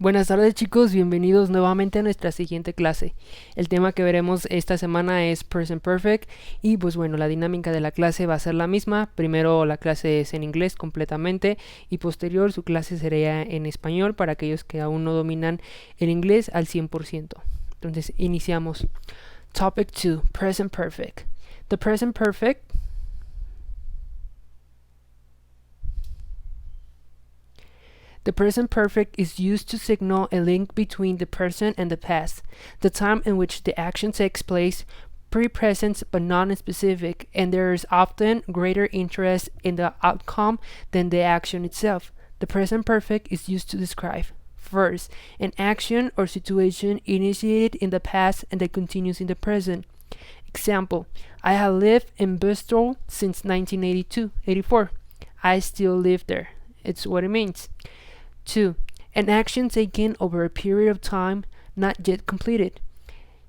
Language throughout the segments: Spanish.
Buenas tardes chicos, bienvenidos nuevamente a nuestra siguiente clase. El tema que veremos esta semana es Present Perfect y pues bueno, la dinámica de la clase va a ser la misma. Primero la clase es en inglés completamente y posterior su clase sería en español para aquellos que aún no dominan el inglés al 100%. Entonces iniciamos. Topic 2, Present Perfect. The Present Perfect The present perfect is used to signal a link between the present and the past, the time in which the action takes place, pre-present but non-specific, and there is often greater interest in the outcome than the action itself. The present perfect is used to describe first, an action or situation initiated in the past and that continues in the present. Example, I have lived in Bristol since 1982-84. I still live there. It's what it means. 2. An action taken over a period of time not yet completed.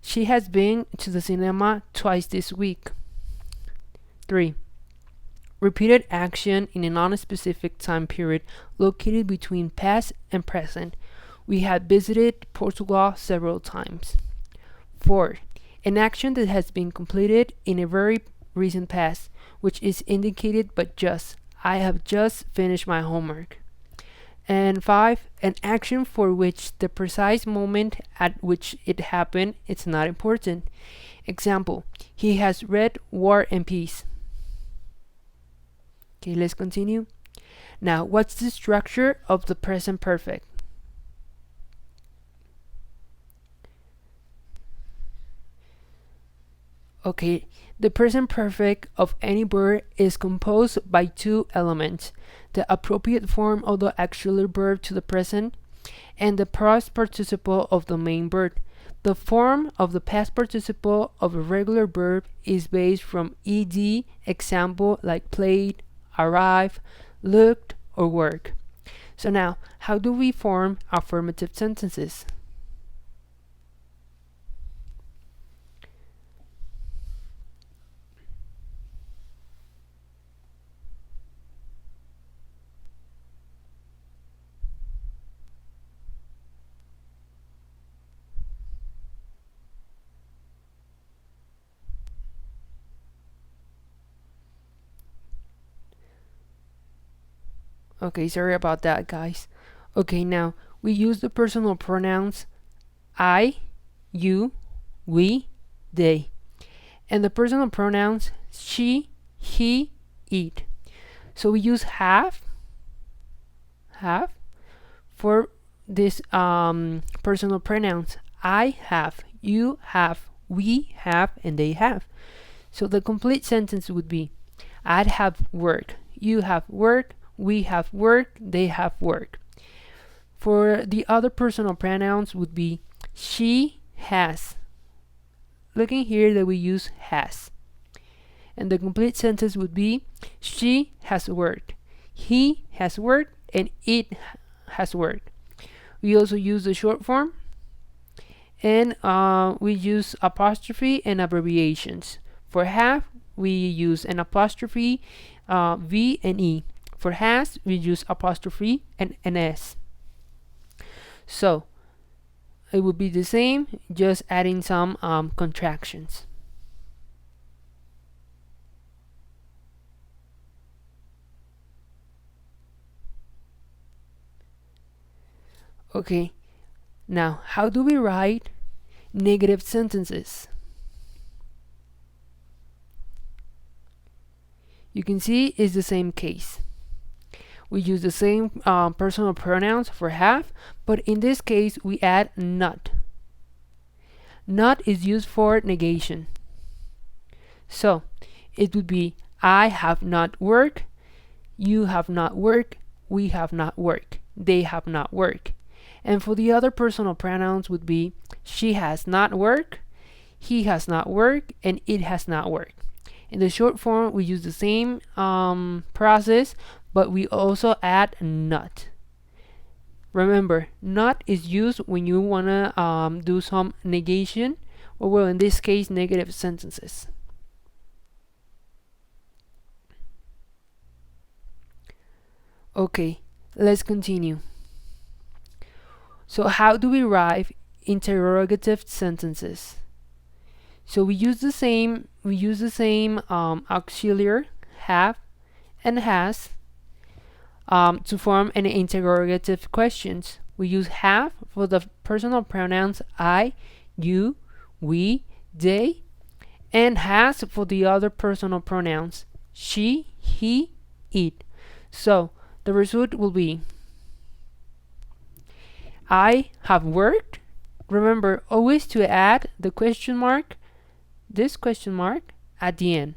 She has been to the cinema twice this week. 3. Repeated action in a non-specific time period located between past and present. We have visited Portugal several times. 4. An action that has been completed in a very recent past, which is indicated but just. I have just finished my homework. And 5. An action for which the precise moment at which it happened is not important. Example, he has read War and Peace. Okay, let's continue. Now, what's the structure of the present perfect? Okay, the present perfect of any verb is composed by two elements: the appropriate form of the auxiliary verb to the present and the past participle of the main verb. The form of the past participle of a regular verb is based from ed, example like played, arrived, looked, or work. So now, how do we form affirmative sentences? Okay, sorry about that, guys. Okay, now we use the personal pronouns I, you, we, they, and the personal pronouns she, he, it. So we use have for this personal pronouns. I have, you have, we have, and they have. So the complete sentence would be I have work, you have work, we have work, they have work. For the other personal pronouns would be she has. Looking here that we use has. And the complete sentence would be she has worked, he has worked, and it has worked. We also use the short form, and we use apostrophe and abbreviations. For have, we use an apostrophe, V and E. For has, we use apostrophe and an S. So it would be the same, just adding some contractions. Okay, now how do we write negative sentences? You can see it's the same case. We use the same personal pronouns for have, but in this case we add not. Not is used for negation. So it would be I have not worked, you have not worked, we have not worked, they have not worked. And for the other personal pronouns would be she has not worked, he has not worked, and it has not worked. In the short form, we use the same process, but we also add not. Remember, not is used when you want to do some negation, or well, in this case, negative sentences. Okay, let's continue. So how do we write interrogative sentences? So we use the same auxiliary have and has to form an interrogative questions. We use have for the personal pronouns I, you, we, they, and has for the other personal pronouns she, he, it. So the result will be I have worked. Remember always to add the question mark, this question mark at the end.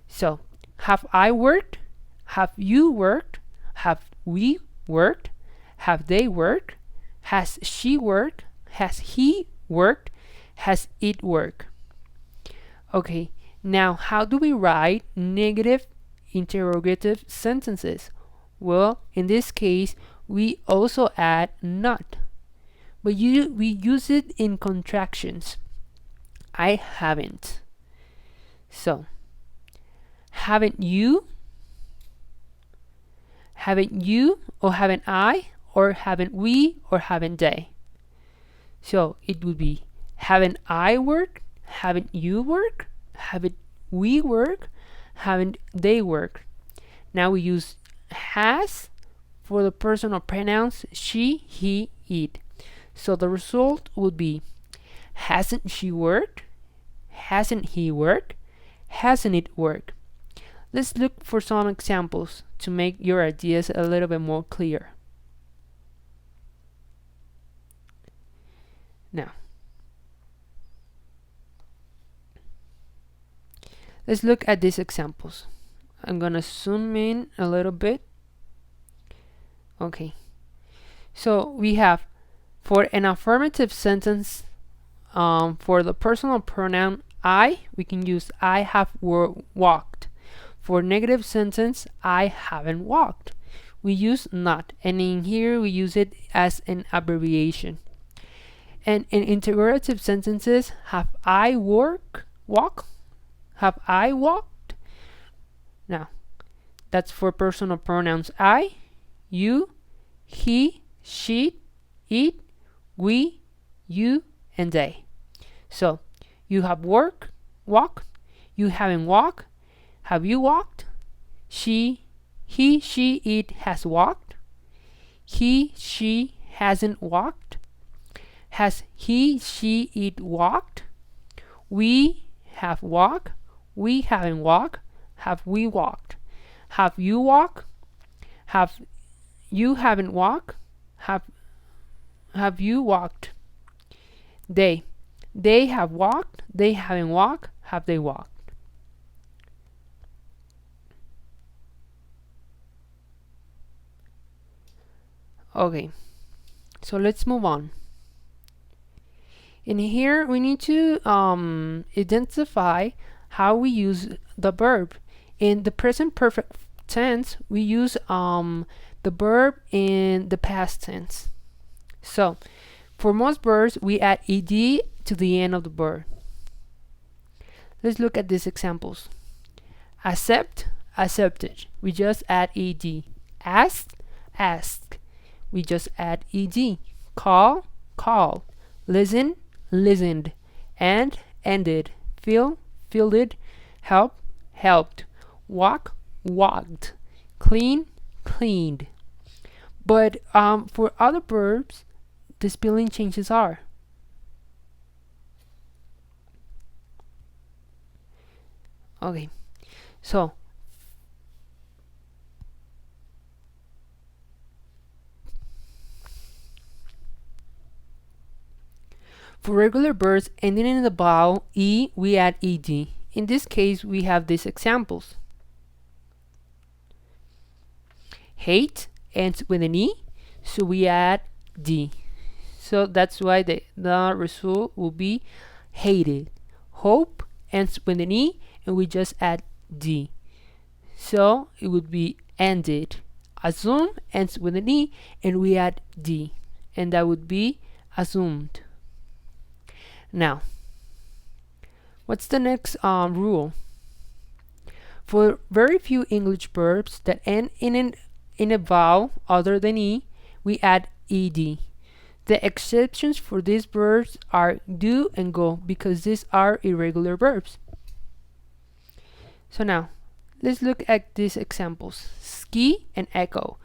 So have I worked? Have you worked? Have we worked? Have they worked? Has she worked? Has he worked? Has it worked? Okay, now how do we write negative interrogative sentences? Well, in this case, we also add not, but we use it in contractions. I haven't. So, haven't you? Haven't you? Or haven't I? Or haven't we? Or haven't they? So it would be haven't I worked? Haven't you worked? Haven't we worked? Haven't they worked? Now we use has for the personal pronouns she, he, it. So the result would be hasn't she worked? Hasn't he worked? Hasn't it worked? Let's look for some examples to make your ideas a little bit more clear. Now, let's look at these examples. I'm gonna zoom in a little bit. Okay, so we have for an affirmative sentence, for the personal pronoun I, we can use I have walked. For negative sentence, I haven't walked, we use not, and in here we use it as an abbreviation. And in interrogative sentences, have I walk? Have I walked? Now, that's for personal pronouns I, you, he, she, it, we, you, and they. So, you have walk, you haven't walked, have you walked? He, she, it has walked. He, she hasn't walked. Has he, she, it walked? We have walked. We haven't walked. Have we walked? Have you walked? Have you haven't walked? Have you walked? They have walked. They haven't walked. Have they walked? Okay, so let's move on. In here, we need to identify how we use the verb. In the present perfect tense, we use the verb in the past tense. So, for most verbs, we add ed to the end of the verb. Let's look at these examples. Accept, accepted. We just add ed. Ask, asked. We just add ed. Call, called. Listen, listened. End, ended. Feel, fielded. Help, helped. Walk, walked. Clean, cleaned. But for other verbs, the spelling changes are. Okay, so for regular verbs ending in the vowel E, we add ed. In this case, we have these examples. Hate ends with an E, so we add D. So that's why the result will be hated. Hope ends with an E, and we just add D. So it would be ended. Assume ends with an E, and we add D. And that would be assumed. Now, what's the next rule? For very few English verbs that end in a vowel other than E, we add ed. The exceptions for these verbs are do and go because these are irregular verbs. So now, let's look at these examples. Ski and echo.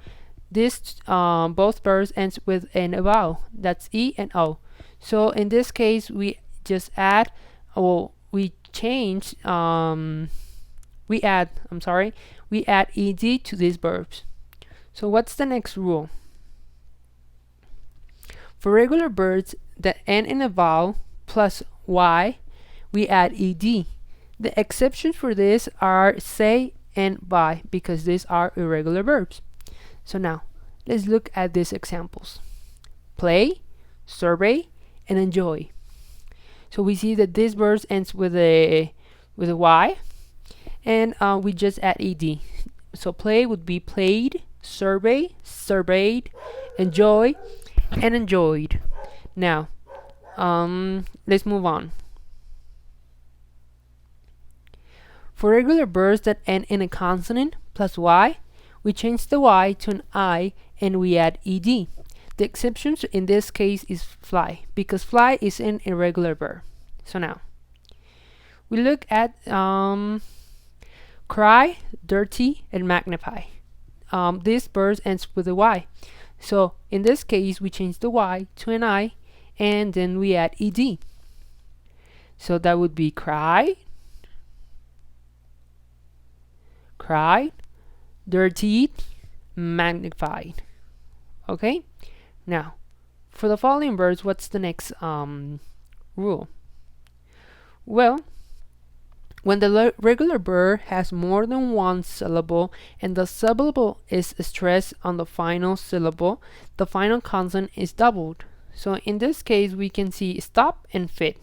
This both verbs ends with an vowel. That's E and O. So in this case, we just add, or we change, we add ed to these verbs. So what's the next rule? For regular verbs that end in a vowel plus y, we add ed. The exceptions for this are say and by because these are irregular verbs. So now, let's look at these examples. Play, survey, and enjoy. So we see that this verb ends with a y, and we just add ed. So play would be played, survey, surveyed, enjoy, and enjoyed. Now, let's move on. For regular verbs that end in a consonant plus y, we change the y to an I and we add ed. The exception in this case is fly, because fly is an irregular verb. So now, we look at cry, dirty, and magnify. This verb ends with a y. So in this case, we change the y to an I and then we add ed. So that would be cry, dirtied, magnified. Okay? Now, for the following verbs, what's the next rule? Well, when the regular verb has more than one syllable and the syllable is stressed on the final syllable, the final consonant is doubled. So in this case, we can see stop and fit.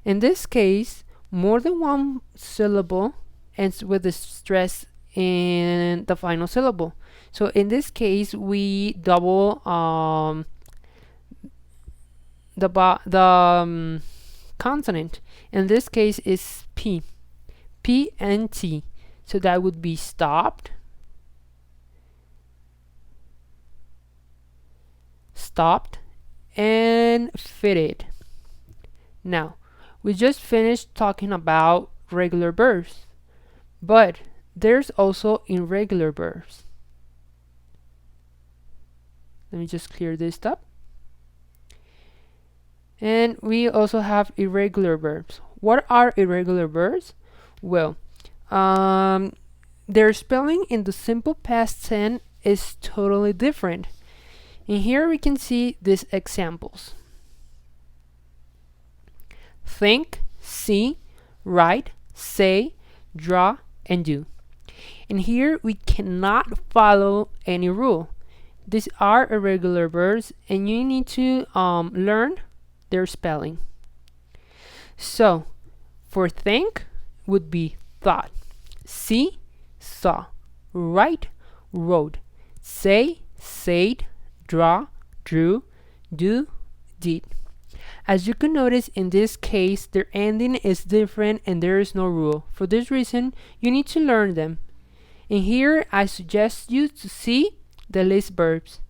In this case, more than one syllable ends with the stress in the final syllable. So in this case, we double the consonant. In this case is P and T. So that would be stopped, and fitted. Now, we just finished talking about regular verbs, but there's also irregular verbs. Let me just clear this up. And we also have irregular verbs. What are irregular verbs? Well, their spelling in the simple past tense is totally different. And here we can see these examples. Think, see, write, say, draw, and do. And here we cannot follow any rule. These are irregular verbs and you need to learn their spelling. So, for think would be thought, see, saw, write, wrote, say, said, draw, drew, do, did. As you can notice, in this case, their ending is different and there is no rule. For this reason, you need to learn them. And here, I suggest you to see the list verbs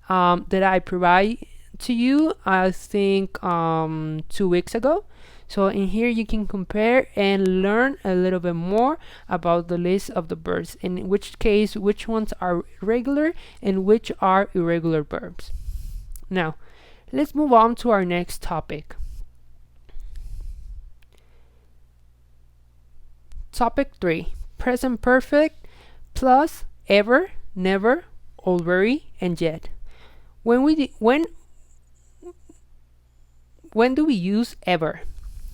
that I provide to you, I think 2 weeks ago. So in here you can compare and learn a little bit more about the list of the verbs, in which case which ones are regular and which are irregular verbs. Now, let's move on to our next topic. Topic 3, present perfect plus ever, never, already, and yet. When do we use ever?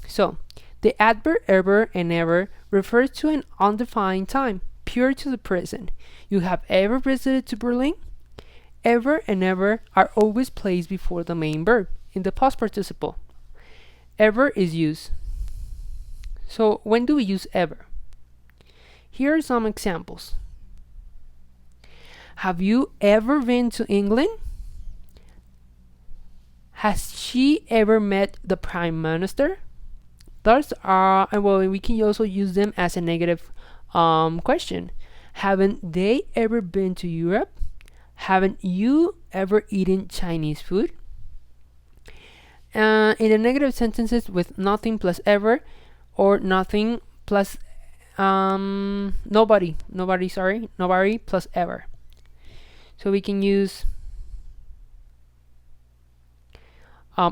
So, the adverb ever and never refers to an undefined time, pure to the present. You have ever visited to Berlin? Ever and never are always placed before the main verb in the past participle. Ever is used. So, when do we use ever? Here are some examples. Have you ever been to England? Has she ever met the Prime Minister? Those are, well, we can also use them as a negative question. Haven't they ever been to Europe? Haven't you ever eaten Chinese food? In the negative sentences with nothing plus ever, or nothing plus nobody plus ever. So we can use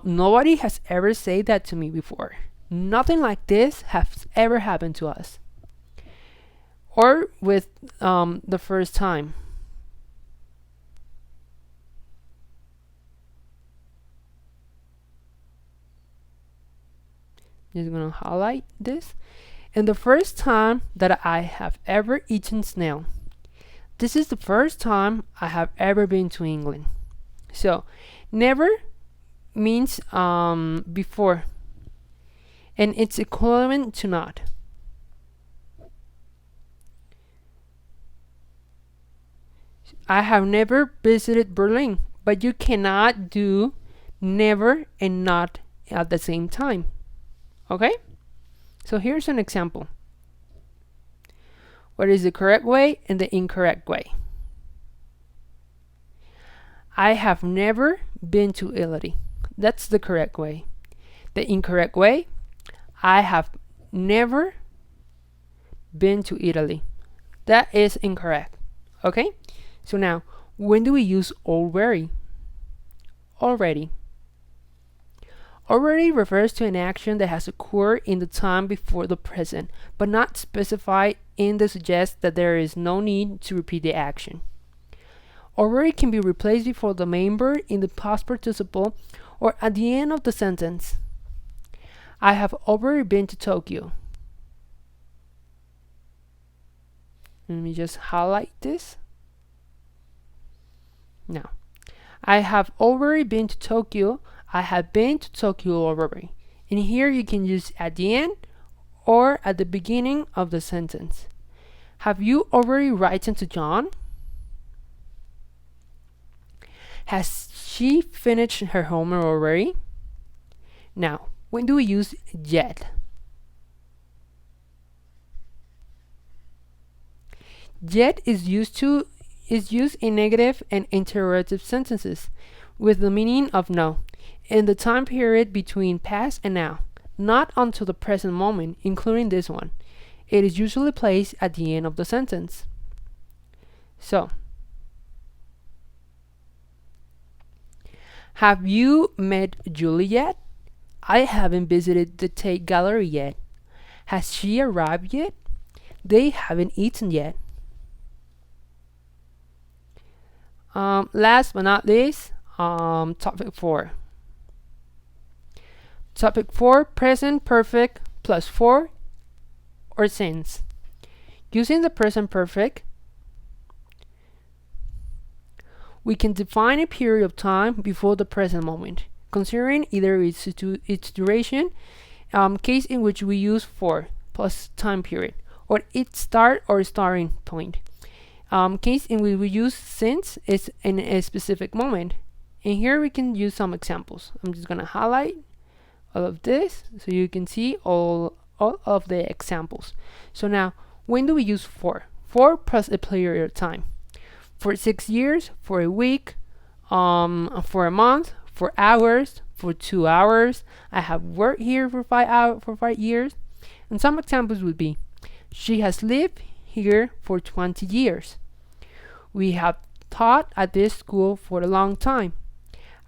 nobody has ever said that to me before. Nothing like this has ever happened to us. Or with the first time. Just gonna highlight this. And the first time that I have ever eaten snail. This is the first time I have ever been to England. So, never means before, and it's equivalent to not. I have never visited Berlin, but you cannot do never and not at the same time. Okay? So here's an example. What is the correct way and the incorrect way? I have never been to Italy. That's the correct way. The incorrect way, I have never been to Italy. That is incorrect. Okay? So now, when do we use already? Already. Already refers to an action that has occurred in the time before the present, but not specified in the suggest that there is no need to repeat the action. Already can be replaced before the main verb in the past participle or at the end of the sentence. I have already been to Tokyo. Let me just highlight this. Now, I have already been to Tokyo. I have been to Tokyo already. And here you can use at the end or at the beginning of the sentence. Have you already written to John? Has she finished her homework already? Now, when do we use yet? Yet is used in negative and interrogative sentences with the meaning of no in the time period between past and now, not until the present moment, including this one. It is usually placed at the end of the sentence. So, have you met Julie yet? I haven't visited the Tate Gallery yet. Has she arrived yet? They haven't eaten yet. Last but not least, topic 4. Topic 4, present perfect plus for or since. Using the present perfect, we can define a period of time before the present moment, considering either its duration, case in which we use for plus time period, or its start or starting point. Case in which we use since is in a specific moment. And here we can use some examples. I'm just gonna highlight all of this so you can see all of the examples. So now, when do we use for? For plus a period of time. For 6 years, for a week, for a month, for hours, for 2 hours. I have worked here for 5 years. And some examples would be, she has lived here for 20 years. We have taught at this school for a long time.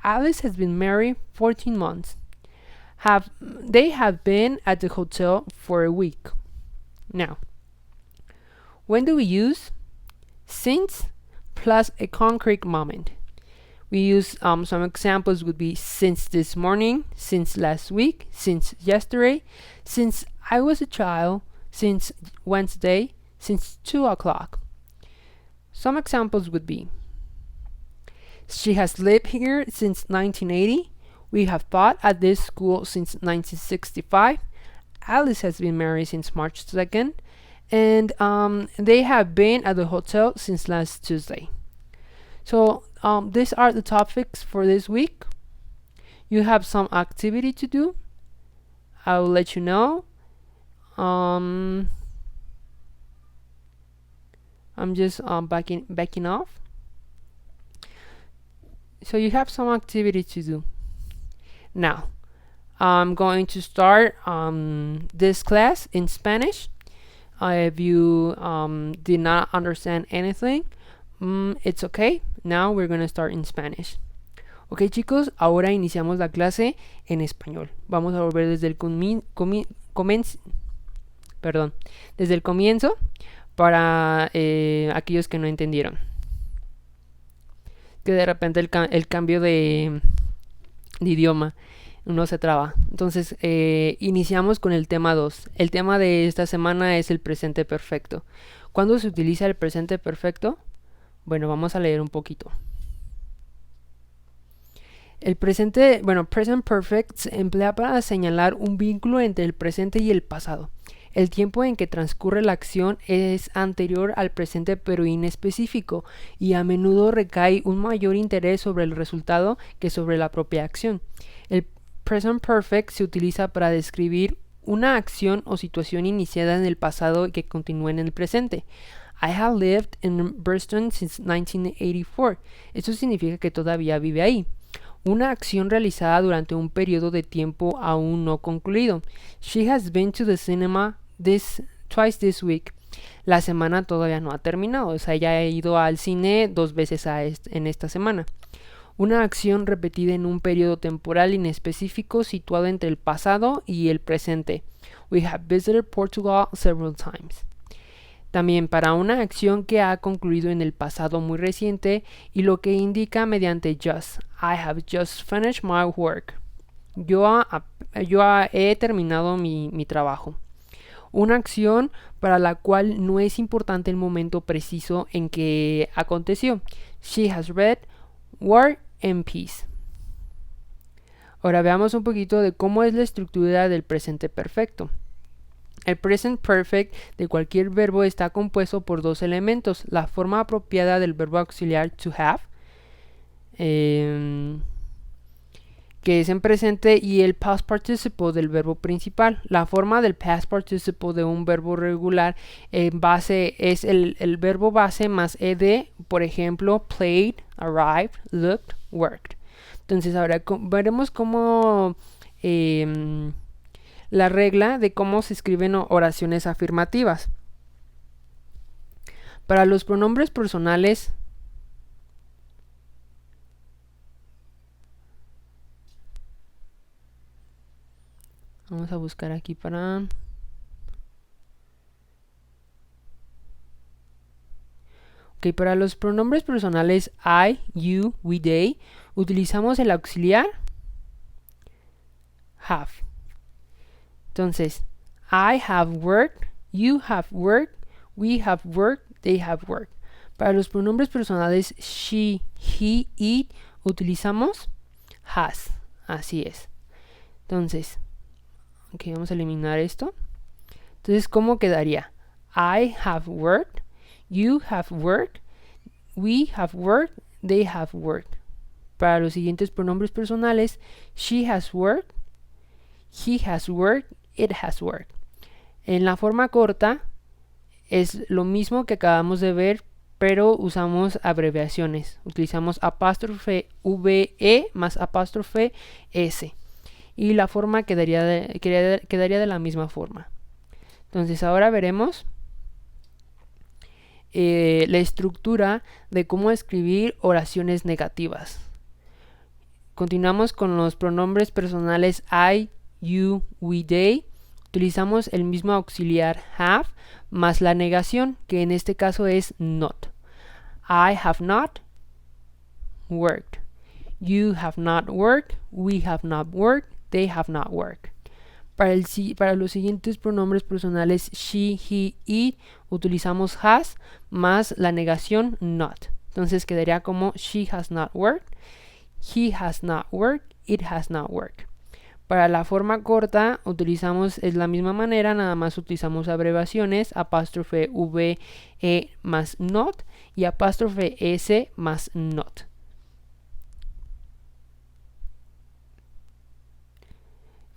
Alice has been married 14 months. They have been at the hotel for a week. Now, when do we use since plus a concrete moment? We use some examples would be since this morning, since last week, since yesterday, since I was a child, since Wednesday, since 2 o'clock. Some examples would be, she has lived here since 1980. We have taught at this school since 1965. Alice has been married since March 2nd. And they have been at the hotel since last Tuesday. So these are the topics for this week. You have some activity to do. I will let you know. I'm just backing off. So you have some activity to do. Now, I'm going to start this class in Spanish. If you did not understand anything, it's okay. Now we're going to start in Spanish. Ok, chicos, ahora iniciamos la clase en español. Vamos a volver desde el desde el comienzo para aquellos que no entendieron. Que de repente el cambio de idioma uno se traba. Entonces, iniciamos con el tema 2. El tema de esta semana es el presente perfecto. ¿Cuándo se utiliza el presente perfecto? Bueno, vamos a leer un poquito. El present perfect se emplea para señalar un vínculo entre el presente y el pasado. El tiempo en que transcurre la acción es anterior al presente pero inespecífico y a menudo recae un mayor interés sobre el resultado que sobre la propia acción. El present perfect se utiliza para describir una acción o situación iniciada en el pasado y que continúa en el presente. I have lived in Boston since 1984. Esto significa que todavía vive ahí. Una acción realizada durante un periodo de tiempo aún no concluido. She has been to the cinema twice this week. La semana todavía no ha terminado, o sea, ella ha ido al cine 2 veces en esta semana. Una acción repetida en un periodo temporal inespecífico situado entre el pasado y el presente. We have visited Portugal several times. También para una acción que ha concluido en el pasado muy reciente y lo que indica mediante just. I have just finished my work. Yo he terminado mi trabajo. Una acción para la cual no es importante el momento preciso en que aconteció. She has read War and Peace. Ahora veamos un poquito de cómo es la estructura del presente perfecto. El present perfect de cualquier verbo está compuesto por 2 elementos. La forma apropiada del verbo auxiliar to have, que es en presente, y el past participle del verbo principal. La forma del past participle de un verbo regular en base es el verbo base más ed, por ejemplo, played, arrived, looked, worked. Entonces ahora veremos cómo la regla de cómo se escriben oraciones afirmativas. Para los pronombres personales, vamos a buscar aquí para... Ok, para los pronombres personales I, you, we, they, utilizamos el auxiliar have. Entonces, I have worked, you have worked, we have worked, they have worked. Para los pronombres personales she, he, it, utilizamos has. Así es. Entonces, ok, vamos a eliminar esto. Entonces, ¿cómo quedaría? I have worked, you have worked, we have worked, they have worked. Para los siguientes pronombres personales, she has worked, he has worked, it has worked. En la forma corta es lo mismo que acabamos de ver, pero usamos abreviaciones. Utilizamos apóstrofe VE más apóstrofe S. Y la forma quedaría de la misma forma. Entonces ahora veremos la estructura de cómo escribir oraciones negativas. Continuamos con los pronombres personales I, you, we, they. Utilizamos el mismo auxiliar have más la negación, que en este caso es not. I have not worked. You have not worked. We have not worked. They have not worked. Para los siguientes pronombres personales she, he, it, utilizamos has más la negación not. Entonces quedaría como she has not worked, he has not worked, it has not worked. Para la forma corta utilizamos es la misma manera, nada más utilizamos abreviaciones, apóstrofe VE más not y apóstrofe S más not.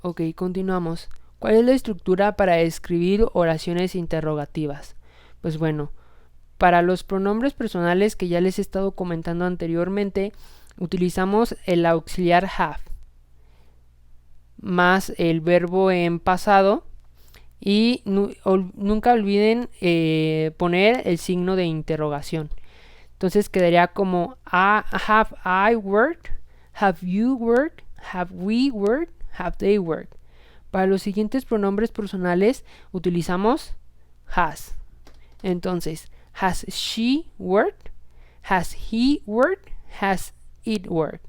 Ok, continuamos. ¿Cuál es la estructura para escribir oraciones interrogativas? Pues bueno, para los pronombres personales que ya les he estado comentando anteriormente, utilizamos el auxiliar have más el verbo en pasado y nunca olviden poner el signo de interrogación. Entonces quedaría como have I worked, have you worked, have we worked, have they worked. Para los siguientes pronombres personales utilizamos has. Entonces, has she worked, has he worked, has it worked.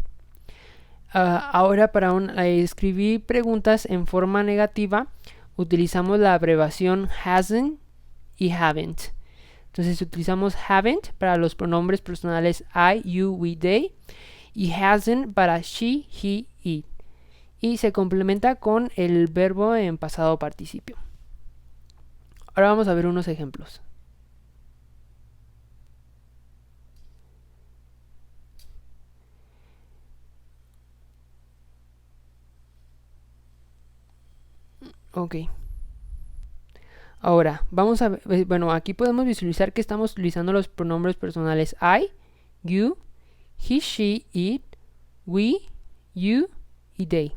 Ahora para escribir preguntas en forma negativa utilizamos la abreviación hasn't y haven't. Entonces utilizamos haven't para los pronombres personales I, you, we, they y hasn't para she, he, it. Y se complementa con el verbo en pasado participio. Ahora vamos a ver unos ejemplos. Ok. Ahora, vamos a ver, bueno, aquí podemos visualizar que estamos utilizando los pronombres personales I, you, he, she, it, we, you y they.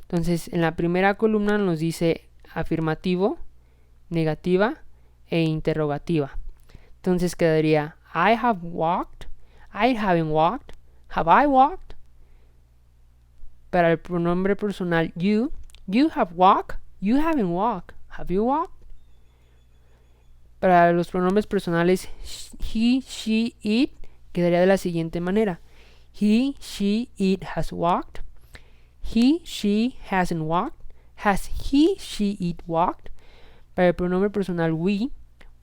Entonces, en la primera columna nos dice afirmativo, negativa e interrogativa. Entonces quedaría I have walked, I haven't walked, have I walked. Para el pronombre personal you have walked, you haven't walked, have you walked. Para los pronombres personales he, she, it quedaría de la siguiente manera. He, she, it has walked. He, she hasn't walked. Has he, she, it walked. Para el pronombre personal we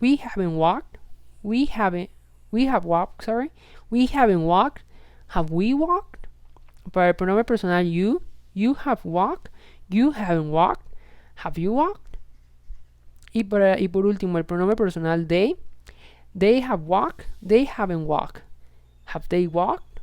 haven't walked. We have walked, sorry. We haven't walked. Have we walked? Para el pronombre personal you have walked. You haven't walked. Have you walked? Y por último, el pronombre personal they have walked, they haven't walked. Have they walked?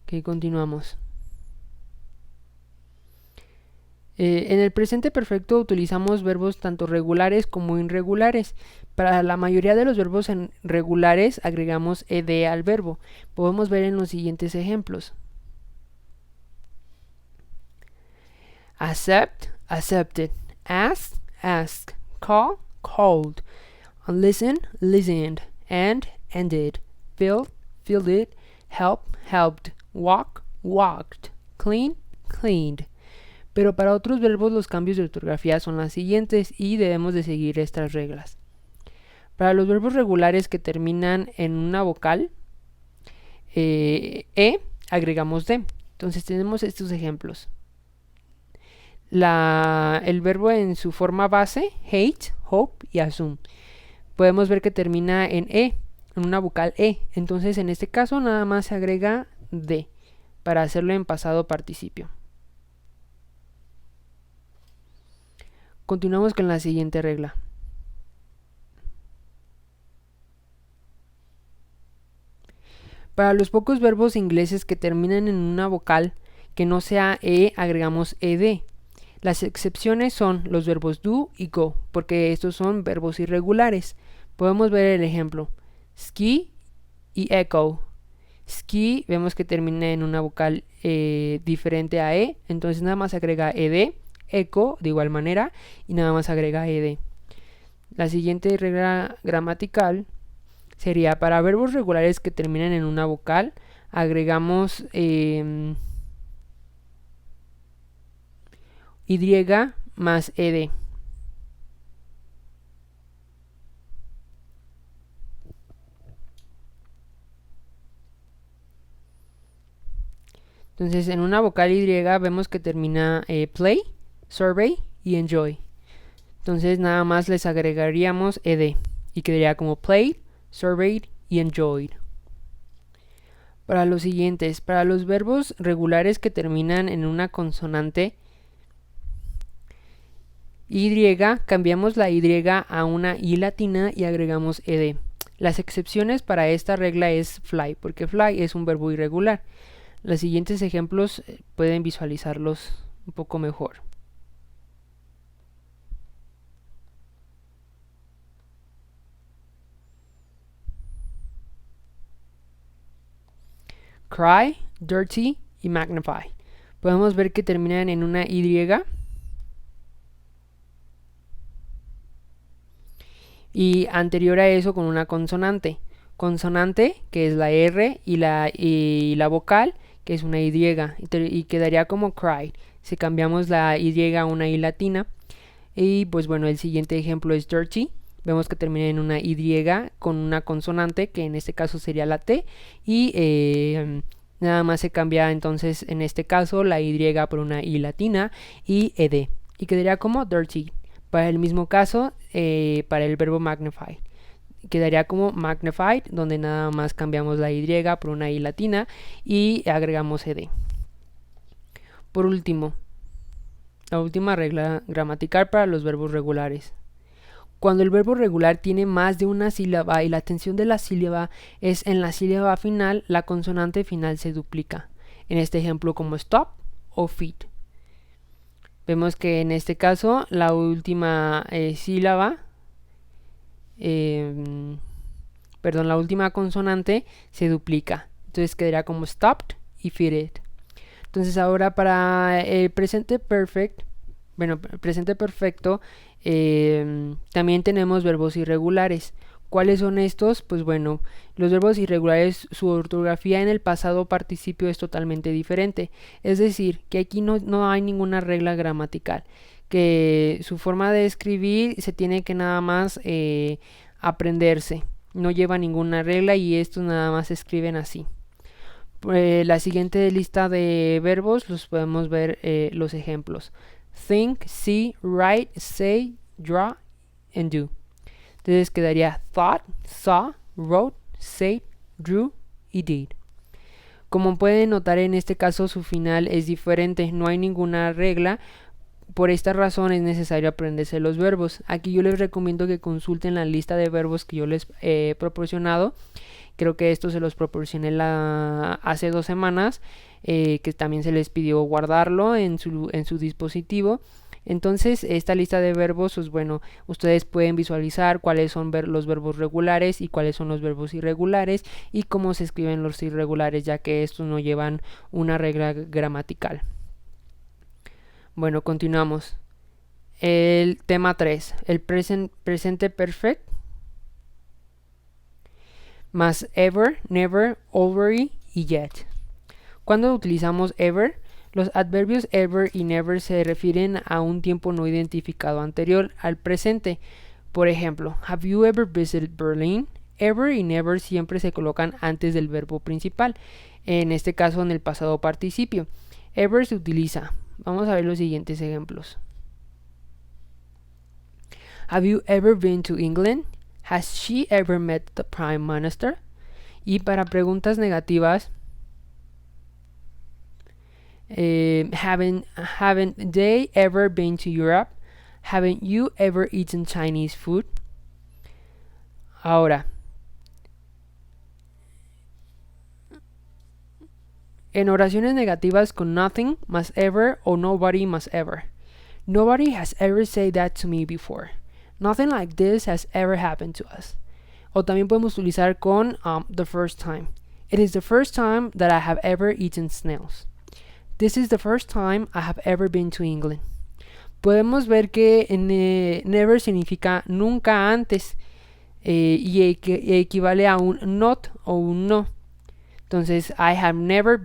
Ok, continuamos. En el presente perfecto utilizamos verbos tanto regulares como irregulares. Para la mayoría de los verbos regulares agregamos ed al verbo. Podemos ver en los siguientes ejemplos. Accept, accepted. Ask, asked. Call, called. Listen, listened. End, ended. Fill, filled. Help, helped. Walk, walked. Clean, cleaned. Pero para otros verbos los cambios de ortografía son las siguientes y debemos de seguir estas reglas. Para los verbos regulares que terminan en una vocal, agregamos D. Entonces tenemos estos ejemplos. El verbo en su forma base, hate, hope y assume. Podemos ver que termina en en una vocal Entonces en este caso nada más se agrega D para hacerlo en pasado participio. Continuamos con la siguiente regla. Para los pocos verbos ingleses que terminan en una vocal que no sea agregamos ed. Las excepciones son los verbos do y go, porque estos son verbos irregulares. Podemos ver el ejemplo. Ski y echo. Ski vemos que termina en una vocal diferente a entonces nada más agrega ed. Echo de igual manera y nada más agrega ed. La siguiente regla gramatical sería para verbos regulares que terminan en una vocal agregamos y más ed. Entonces en una vocal y vemos que termina play, survey y enjoy. Entonces nada más les agregaríamos ed y quedaría como played, surveyed y enjoyed. Para los siguientes, para los verbos regulares que terminan en una consonante y, cambiamos la y a una i latina y agregamos ed. Las excepciones para esta regla es fly, porque fly es un verbo irregular. Los siguientes ejemplos pueden visualizarlos un poco mejor. cry, dirty y magnify. Podemos ver que terminan en una Y. Y anterior a eso con una consonante. Consonante, que es la R, y la vocal, que es una Y. Y quedaría como cry. Si cambiamos la Y a una I latina. Y pues bueno, el siguiente ejemplo es dirty. Vemos que termina en una Y con una consonante, que en este caso sería la T. Y nada más se cambia entonces en este caso la Y por una I latina y ed. Y quedaría como dirty. Para el mismo caso, para el verbo magnify. Quedaría como magnified, donde nada más cambiamos la Y por una I latina y agregamos ed. Por último, la última regla gramatical para los verbos regulares. Cuando el verbo regular tiene más de una sílaba y la tensión de la sílaba es en la sílaba final, la consonante final se duplica. En este ejemplo como stop o feed. Vemos que en este caso la última sílaba, la última consonante se duplica. Entonces quedaría como stopped y feeded. Entonces ahora para el presente perfect, presente perfecto, también tenemos verbos irregulares. ¿Cuáles son estos? Pues bueno, los verbos irregulares, su ortografía en el pasado participio es totalmente diferente. Es decir, que aquí no hay ninguna regla gramatical. Que su forma de escribir se tiene que nada más aprenderse. No lleva ninguna regla y estos nada más se escriben así. La siguiente lista de verbos los podemos ver los ejemplos. Think, see, write, say, draw, and do. Entonces quedaría thought, saw, wrote, said, drew y did. Como pueden notar, en este caso su final es diferente, no hay ninguna regla. Por esta razón es necesario aprenderse los verbos. Aquí yo les recomiendo que consulten la lista de verbos que yo les he proporcionado. Creo que esto se los proporcioné hace 2 semanas, que también se les pidió guardarlo en su dispositivo. Entonces esta lista de verbos, pues bueno, ustedes pueden visualizar cuáles son los verbos regulares y cuáles son los verbos irregulares y cómo se escriben los irregulares, ya que estos no llevan una regla gramatical. Bueno, continuamos. El tema 3, el presente perfect más ever, never, already y yet. Cuando utilizamos ever, los adverbios ever y never se refieren a un tiempo no identificado anterior al presente. Por ejemplo, have you ever visited Berlin? Ever y never siempre se colocan antes del verbo principal, en este caso en el pasado participio. Ever se utiliza. Vamos a ver los siguientes ejemplos. Have you ever been to England? Has she ever met the Prime Minister? Y para preguntas negativas, haven't they ever been to Europe? Haven't you ever eaten Chinese food? Ahora, en oraciones negativas con nothing más ever o nobody más ever. Nobody has ever said that to me before. Nothing like this has ever happened to us. O también podemos utilizar con the first time. It is the first time that I have ever eaten snails. This is the first time I have ever been to England. Podemos ver que never significa nunca antes y equivale a un not o un no. Entonces, I have never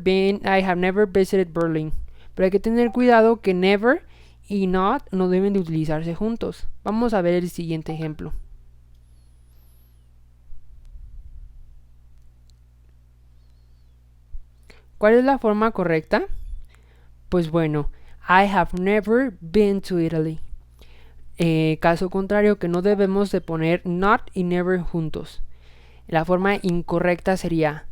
visited Berlin. Pero hay que tener cuidado que never y not no deben de utilizarse juntos. Vamos a ver el siguiente ejemplo. ¿Cuál es la forma correcta? Pues bueno, I have never been to Italy. Caso contrario, que no debemos de poner not y never juntos. La forma incorrecta sería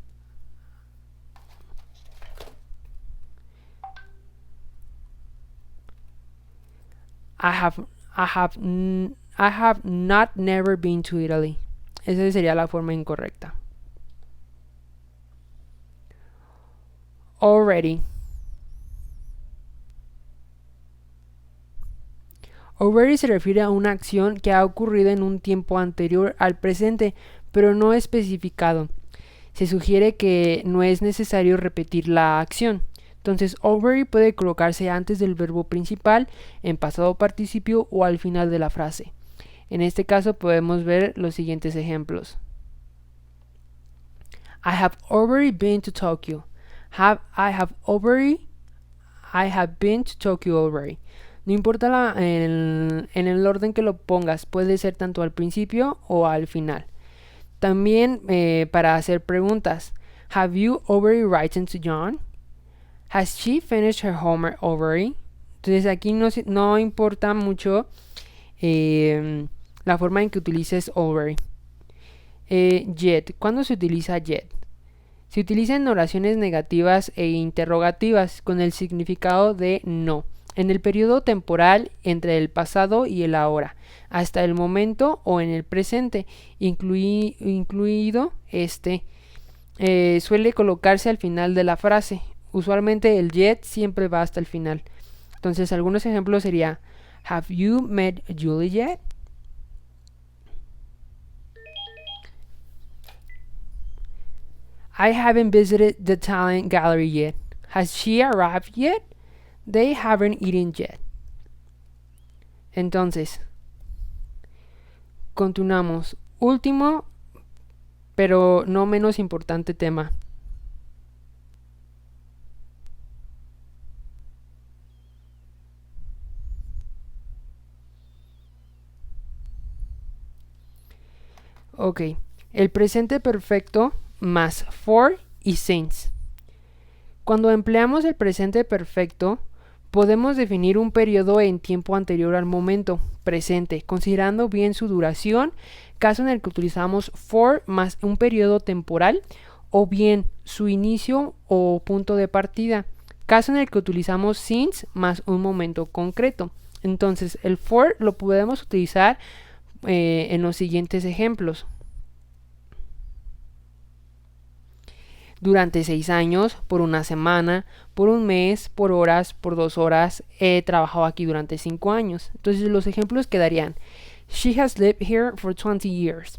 I have not never been to Italy. Esa sería la forma incorrecta. Already. Already se refiere a una acción que ha ocurrido en un tiempo anterior al presente, pero no especificado. Se sugiere que no es necesario repetir la acción. Entonces, already puede colocarse antes del verbo principal, en pasado participio o al final de la frase. En este caso podemos ver los siguientes ejemplos. I have already been to Tokyo. I have been to Tokyo already. No importa en el orden que lo pongas, puede ser tanto al principio o al final. También para hacer preguntas. Have you already written to John? Has she finished her homework already? Entonces aquí no importa mucho la forma en que utilices already. Yet. ¿Cuándo se utiliza yet? Se utiliza en oraciones negativas e interrogativas con el significado de no, en el periodo temporal entre el pasado y el ahora, hasta el momento o en el presente, incluido este. Suele colocarse al final de la frase. Usualmente el yet siempre va hasta el final. Entonces algunos ejemplos sería Have you met Julie yet? I haven't visited the talent gallery yet. Has she arrived yet? They haven't eaten yet. Entonces, continuamos. Último, pero no menos importante tema. Ok, el presente perfecto más for y since. Cuando empleamos el presente perfecto, podemos definir un periodo en tiempo anterior al momento presente, considerando bien su duración, caso en el que utilizamos for más un periodo temporal, o bien su inicio o punto de partida, caso en el que utilizamos since más un momento concreto. Entonces, el for lo podemos utilizar en los siguientes ejemplos. Durante 6 años, por una semana, por un mes, por horas, por 2 horas, he trabajado aquí durante 5 años. Entonces los ejemplos quedarían: She has lived here for 20 years.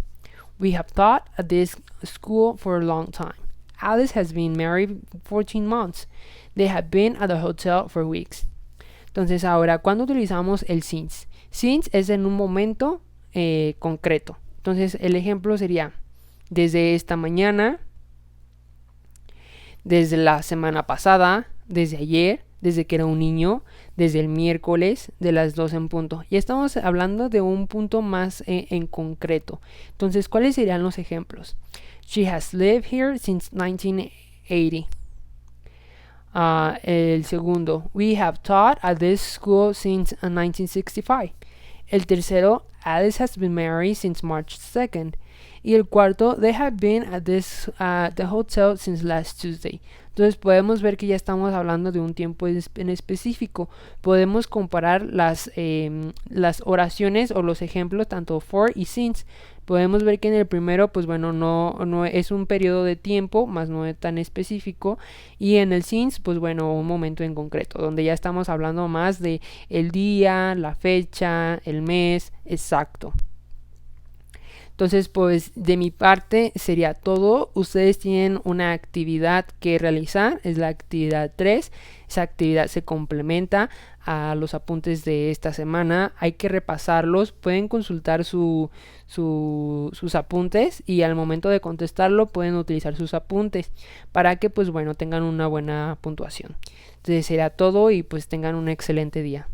We have taught at this school for a long time. Alice has been married 14 months. They have been at the hotel for weeks. Entonces ahora, ¿cuándo utilizamos el since? Since es en un momento concreto. Entonces el ejemplo sería: desde esta mañana, desde la semana pasada, desde ayer, desde que era un niño, desde el miércoles, de las 2 en punto. Ya estamos hablando de un punto más en concreto. Entonces, ¿cuáles serían los ejemplos? She has lived here since 1980. El segundo, we have taught at this school since 1965. El tercero, Alice has been married since March 2nd. Y el cuarto, they have been at the hotel since last Tuesday. Entonces podemos ver que ya estamos hablando de un tiempo en específico. Podemos comparar las oraciones o los ejemplos tanto for y since. Podemos ver que en el primero, pues bueno, no es un periodo de tiempo, más no es tan específico. Y en el since, pues bueno, un momento en concreto, donde ya estamos hablando más de el día, la fecha, el mes, exacto. Entonces, pues de mi parte sería todo. Ustedes tienen una actividad que realizar, es la actividad 3. Esa actividad se complementa a los apuntes de esta semana. Hay que repasarlos. Pueden consultar sus apuntes y al momento de contestarlo pueden utilizar sus apuntes para que pues bueno tengan una buena puntuación. Entonces será todo y pues tengan un excelente día.